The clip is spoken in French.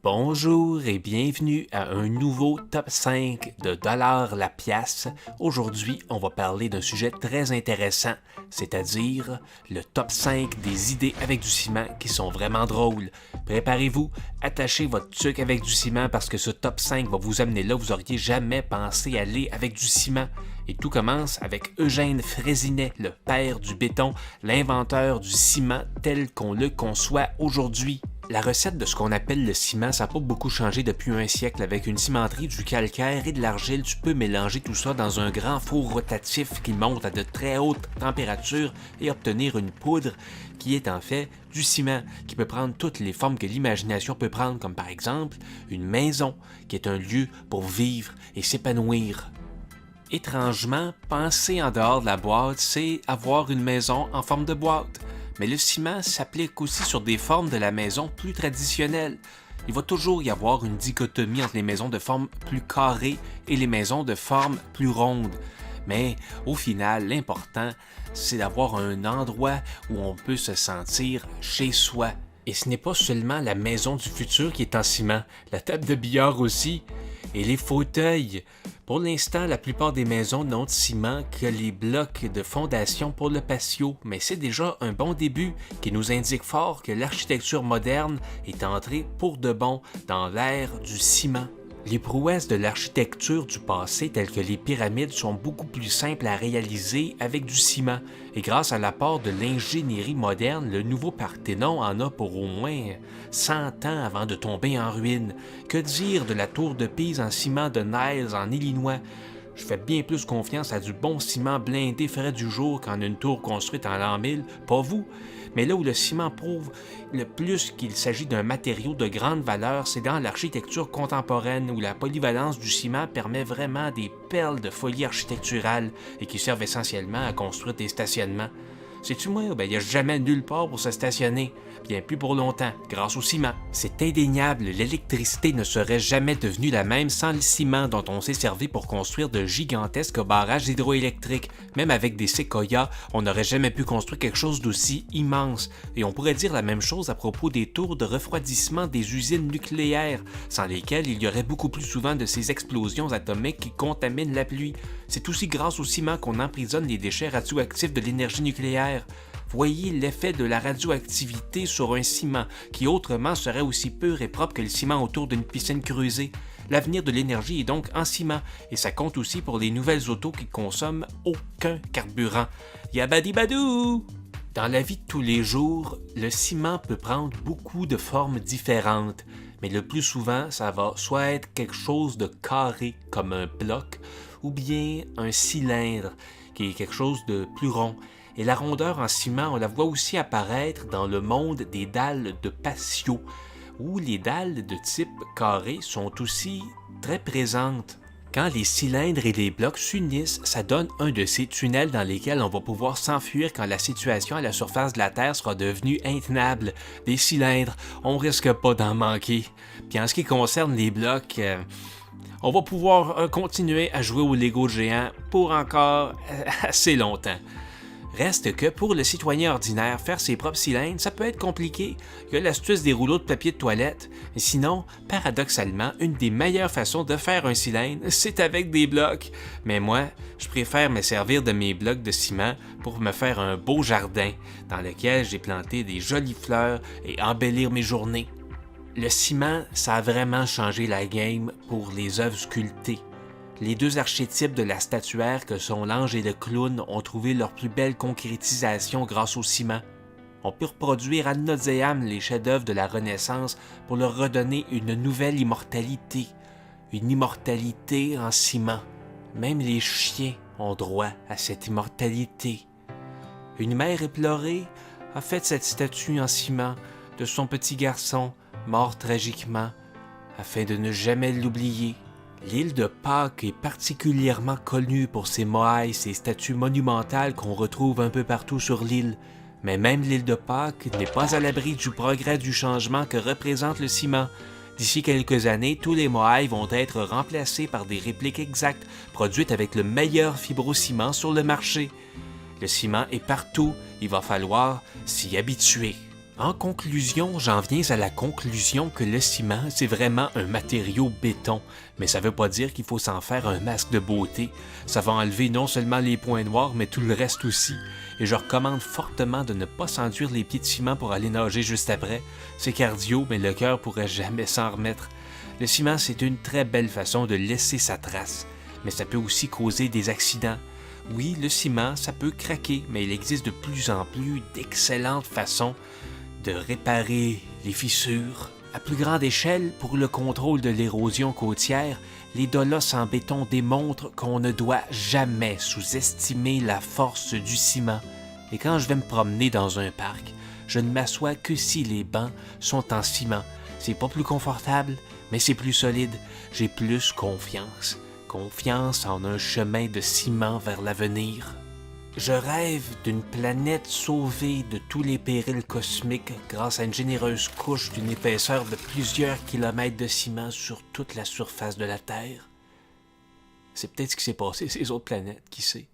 Bonjour et bienvenue à un nouveau top 5 de dollars la pièce. Aujourd'hui, on va parler d'un sujet très intéressant, c'est-à-dire le top 5 des idées avec du ciment qui sont vraiment drôles. Préparez-vous, attachez votre truc avec du ciment parce que ce top 5 va vous amener là où vous auriez jamais pensé aller avec du ciment. Et tout commence avec Eugène Fraissinet, le père du béton, l'inventeur du ciment tel qu'on le conçoit aujourd'hui. La recette de ce qu'on appelle le ciment, ça n'a pas beaucoup changé depuis un siècle. Avec une cimenterie, du calcaire et de l'argile, tu peux mélanger tout ça dans un grand four rotatif qui monte à de très hautes températures et obtenir une poudre qui est en fait du ciment, qui peut prendre toutes les formes que l'imagination peut prendre, comme par exemple une maison, qui est un lieu pour vivre et s'épanouir. Étrangement, penser en dehors de la boîte, c'est avoir une maison en forme de boîte. Mais le ciment s'applique aussi sur des formes de la maison plus traditionnelles. Il va toujours y avoir une dichotomie entre les maisons de forme plus carrée et les maisons de forme plus ronde. Mais au final, l'important, c'est d'avoir un endroit où on peut se sentir chez soi. Et ce n'est pas seulement la maison du futur qui est en ciment, la table de billard aussi, et les fauteuils. Pour l'instant, la plupart des maisons n'ont de ciment que les blocs de fondation pour le patio, mais c'est déjà un bon début qui nous indique fort que l'architecture moderne est entrée pour de bon dans l'ère du ciment. Les prouesses de l'architecture du passé, telles que les pyramides, sont beaucoup plus simples à réaliser avec du ciment. Et grâce à l'apport de l'ingénierie moderne, le nouveau Parthénon en a pour au moins 100 ans avant de tomber en ruine. Que dire de la tour de Pise en ciment de Niles en Illinois? Je fais bien plus confiance à du bon ciment blindé frais du jour qu'en une tour construite en l'an 1000, pas vous. Mais là où le ciment prouve le plus qu'il s'agit d'un matériau de grande valeur, c'est dans l'architecture contemporaine où la polyvalence du ciment permet vraiment des perles de folie architecturale et qui servent essentiellement à construire des stationnements. Sais-tu moi, il n'y a jamais nulle part pour se stationner. Bien plus pour longtemps, grâce au ciment. C'est indéniable, l'électricité ne serait jamais devenue la même sans le ciment dont on s'est servi pour construire de gigantesques barrages hydroélectriques. Même avec des séquoias, on n'aurait jamais pu construire quelque chose d'aussi immense. Et on pourrait dire la même chose à propos des tours de refroidissement des usines nucléaires, sans lesquelles il y aurait beaucoup plus souvent de ces explosions atomiques qui contaminent la pluie. C'est aussi grâce au ciment qu'on emprisonne les déchets radioactifs de l'énergie nucléaire. Voyez l'effet de la radioactivité sur un ciment qui autrement serait aussi pur et propre que le ciment autour d'une piscine creusée. L'avenir de l'énergie est donc en ciment et ça compte aussi pour les nouvelles autos qui consomment aucun carburant. Yabadibadou! Dans la vie de tous les jours, le ciment peut prendre beaucoup de formes différentes, mais le plus souvent, ça va soit être quelque chose de carré comme un bloc ou bien un cylindre qui est quelque chose de plus rond. Et la rondeur en ciment, on la voit aussi apparaître dans le monde des dalles de patio, où les dalles de type carré sont aussi très présentes. Quand les cylindres et les blocs s'unissent, ça donne un de ces tunnels dans lesquels on va pouvoir s'enfuir quand la situation à la surface de la Terre sera devenue intenable. Des cylindres, on risque pas d'en manquer. Puis en ce qui concerne les blocs, on va pouvoir continuer à jouer au Lego géant pour encore assez longtemps. Reste que pour le citoyen ordinaire, faire ses propres cylindres, ça peut être compliqué. Il y a l'astuce des rouleaux de papier de toilette. Mais sinon, paradoxalement, une des meilleures façons de faire un cylindre, c'est avec des blocs. Mais moi, je préfère me servir de mes blocs de ciment pour me faire un beau jardin dans lequel j'ai planté des jolies fleurs et embellir mes journées. Le ciment, ça a vraiment changé la game pour les œuvres sculptées. Les deux archétypes de la statuaire que sont l'ange et le clown ont trouvé leur plus belle concrétisation grâce au ciment. On peut reproduire ad nauseam les chefs-d'œuvre de la Renaissance pour leur redonner une nouvelle immortalité. Une immortalité en ciment. Même les chiens ont droit à cette immortalité. Une mère éplorée a fait cette statue en ciment de son petit garçon mort tragiquement afin de ne jamais l'oublier. L'île de Pâques est particulièrement connue pour ses moailles, ses statues monumentales qu'on retrouve un peu partout sur l'île. Mais même l'île de Pâques n'est pas à l'abri du progrès du changement que représente le ciment. D'ici quelques années, tous les moailles vont être remplacés par des répliques exactes, produites avec le meilleur fibrociment sur le marché. Le ciment est partout, il va falloir s'y habituer. En conclusion, j'en viens à la conclusion que le ciment, c'est vraiment un matériau béton, mais ça veut pas dire qu'il faut s'en faire un masque de beauté. Ça va enlever non seulement les points noirs, mais tout le reste aussi. Et je recommande fortement de ne pas s'enduire les pieds de ciment pour aller nager juste après. C'est cardio, mais le cœur pourrait jamais s'en remettre. Le ciment, c'est une très belle façon de laisser sa trace, mais ça peut aussi causer des accidents. Oui, le ciment, ça peut craquer, mais il existe de plus en plus d'excellentes façons de réparer les fissures. À plus grande échelle, pour le contrôle de l'érosion côtière, les dolosses en béton démontrent qu'on ne doit jamais sous-estimer la force du ciment. Et quand je vais me promener dans un parc, je ne m'assois que si les bancs sont en ciment. C'est pas plus confortable, mais c'est plus solide. J'ai plus confiance. Confiance en un chemin de ciment vers l'avenir. Je rêve d'une planète sauvée de tous les périls cosmiques grâce à une généreuse couche d'une épaisseur de plusieurs kilomètres de ciment sur toute la surface de la Terre. C'est peut-être ce qui s'est passé sur ces autres planètes, qui sait.